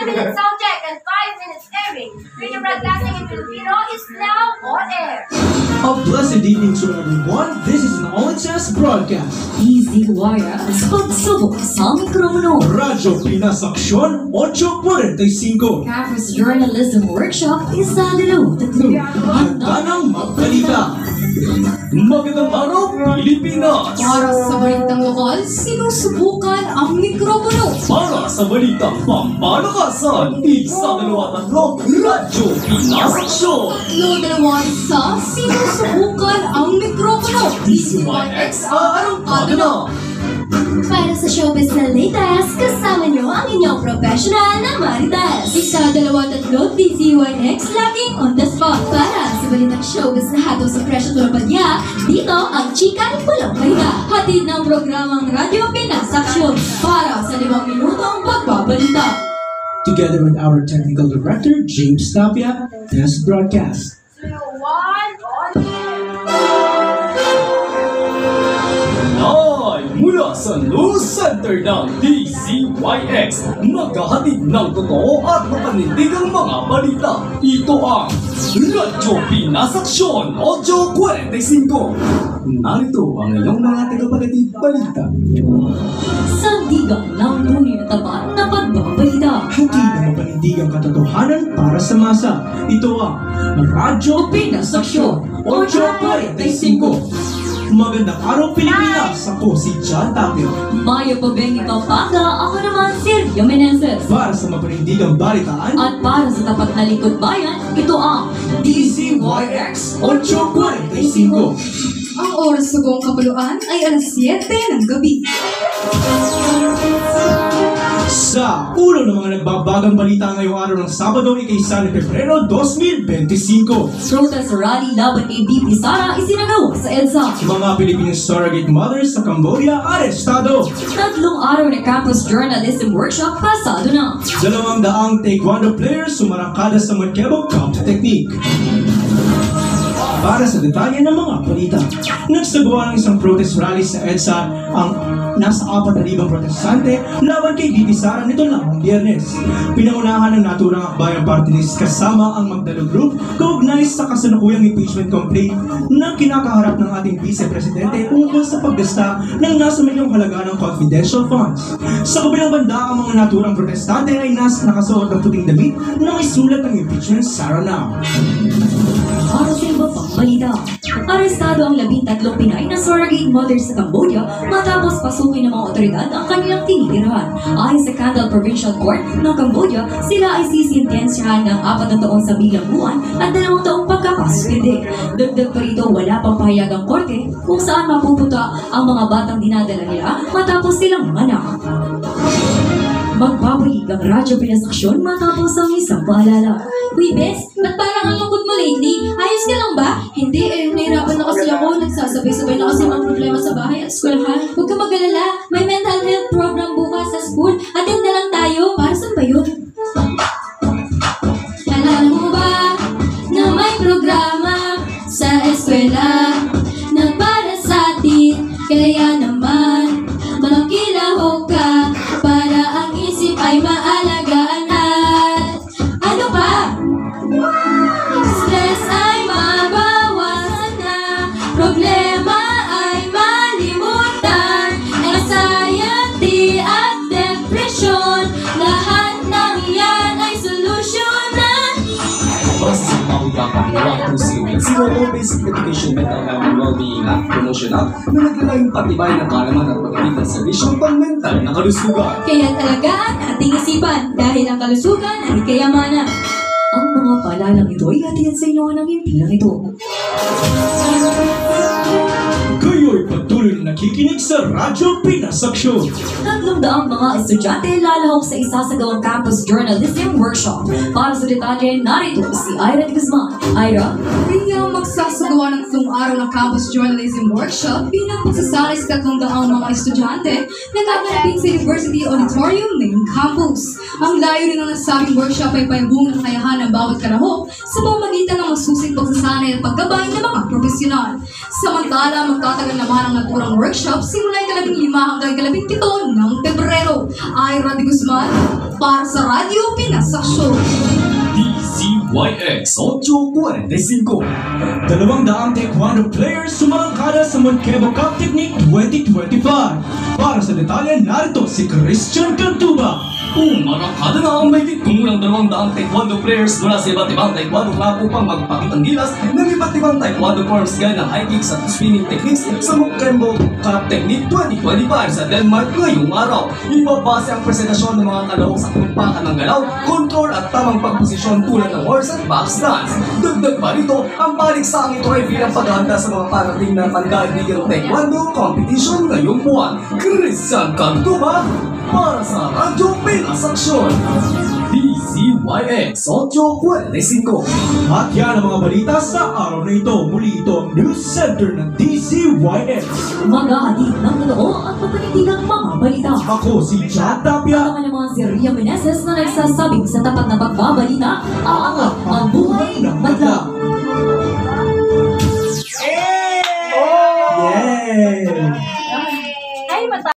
5 minutes sound check and 5 minutes airing. Radio broadcasting in Filipino is now on air. A blessed evening to everyone. This is an all-access broadcast. DZYX pagsubok sa mikropono. Radyo Pinas Aksyon 8:45. Campus Journalism Workshop isa dalaw tatlo. Handa ng magbalita. Magandang araw, Pilipinas! Para sa balitang lokal, sinusubukan ang mikropono. Para sa balitang pampalakasan, isa dalawa tatlo, Radyo Pinas Aksyon. Tatlo dalawa isa, sinusubukan ang mikropono. DZYX aarangkada na. Para sa showbiz na latest, kasama nyo ang inyong professional na marites. Isa, dalawa, tatlo, DZYX, laging on the spot. Para sa balitang showbiz na hatol sa presyo tulapanya, dito ang chika ng pulong kahiga. Hatid ng programang Radyo Pinas Aksyon para sa 5 minutong pagbabalita. Together with our technical director, James Tapia, this broadcast. 2, 1, on air. Mula sa news center ng DZYX, maghahatid ng totoo at mapanindigang mga balita. Ito ang Radyo Pinas Aksyon 8:45. Narito ang inyong mga tagapagatid balita. Sandigan ng tunay na tapat na pagbabalita. Hatid ang mapanindigang katotohanan para sa masa. Ito ang Radyo Pinas Aksyon 8:45. Magandang araw, Pilipinas! Ako si John Tapio. Mayo Pabeng Pampanga, ako naman si Rio Menezes. Para sa mapanindigang balitaan At para sa tapat na likod bayan, ito ang DZYX 8:45. Ang oras sa buong kapuluan ay alas 7 ng gabi. Sa ulo ng mga nagbabagang balita ngayong araw ng Sabado, ika-1 Pebrero 2025. protest rally laban kay VP Sara isinagawa sa EDSA. Mga Pilipino surrogate mothers sa Cambodia arestado. 3 araw na campus journalism workshop pasado na. 200 taekwondo players sumarangkada sa Magkebog Cup Technique. Para sa detalye ng mga balita, nagsagawa ng isang protest rally sa EDSA ang nasa 4,000 protestante laban kay VP Sara nito lamang Biyernes. Pinangunahan ng naturang akbayang party list kasama ang Magdalo Group kaugnay sa kasalukuyang impeachment complaint na kinakaharap ng ating vice-presidente ukol sa paggasta ng nasa milyong halaga ng confidential funds. Sa kabilang banda, ang mga naturang protestante ay nakasuot ng puting damit na may sulat ng impeachment Sara Now. Para sa iba pang balita, arestado ang 13 Pinay na surrogate mothers sa Cambodia matapos pasukin ng mga otoridad ang kanilang tinitirahan. Ayon sa Kandal Provincial Court ng Cambodia, sila ay sisintensyahan ng 4 na taon sa bilangguan at 2 taong pagkakasuspinde. Dagdag pa rito, wala pang pahayag ang korte kung saan mapupunta ang mga batang dinadala nila matapos silang manak. Magbabalik ang Radyo Pinas Aksyon matapos ang isang paalala. Uy, Bes, ba't parang ang lungkot mo lately? Ayos ka lang ba? Hindi nahirapan na kasi ako. Nagsasabay-sabay na kasi mga problema sa bahay at eskwelahan. Huwag ka mag-alala, may mental health program bukas sa school. Attend na lang tayo. Para saan ba yun? Alam mo ba na may programa sa eskwela na para sa atin? Kaya naman, makilahok ka para ang isip ay maalagaan at ano pa? Stress ay mabawasan na, problema ay malimutan, anxiety at depression, lahat ng yan ay solusyonan. Basta sa pangungkapan ng mga pusiwin, sinotong basic education, mental health and well-being at promotional na naglalayong patibay ng kaalaman at pagdating ng serbisyong pang-mental na kalusugan. Kaya talagaan ating isipan dahil ang kalusugan ay kayamanan. Ang mga paalalang ito ay hatid sa inyo ng impilang ito. Kayo'y patuloy na nakikinig sa Radyo Pinas Aksyon. 300 mga estudyante lalahok sa isasagawang campus journalism workshop. Para sa detalye, narito si Ira de Guzman. Ira? Kaya magsasagawa ng 3 araw ng campus journalism workshop bilang pagsasali sa 300 mga estudyante na gaganapin sa University Auditorium Main Campus. Ang layunin ng nasabing workshop ay payabungan ng kayahan ng bawat karahok sa pamamagitan ng masusing pagsasanay at paggabay ng mga profesional. Samantala, magtatagal naman ang naturang workshop simula ika-15 hanggang ika-17 ng Pebrero. Ira de Guzman para sa Radyo Pinas Aksyon. DCYX 845. 200 taekwondo players sumarangkada sa Monkebo Cup Technique 2025. Para sa detalye, narito si Christian Cantuba. Umarangkada na ang mahigit kumulang 200 taekwondo players mula sa iba't ibang taekwondo club upang magpakitang gilas ng iba't ibang taekwondo forms gaya ng high kicks at spinning techniques sa Monkebo Cup Technique 2025 sa Denmark ngayong araw. Ibabase ang presentasyon ng mga kalahok sa kumpakan ng galaw, control at tamang pagposisyon tulad ng horse at box dance. Dagdag pa rito, ang paligsaang ito ay bilang paghahanda sa mga parating na pandaigdigang taekwondo competition ngayong buwan. Christian Cantuba para sa Radyo Pinas Aksyon. DCYX 845. At yan ang mga balita sa araw na ito. Muli ito ang News Center ng DCYX. Mag-ahatid ng totoo at mapanitinang mga balita. Ako si Jack Tapia. Kasama naman si Ria Meneses na nagsasabing sa tapat na pagbabalita, aangat ang buhay ng madla. Yay!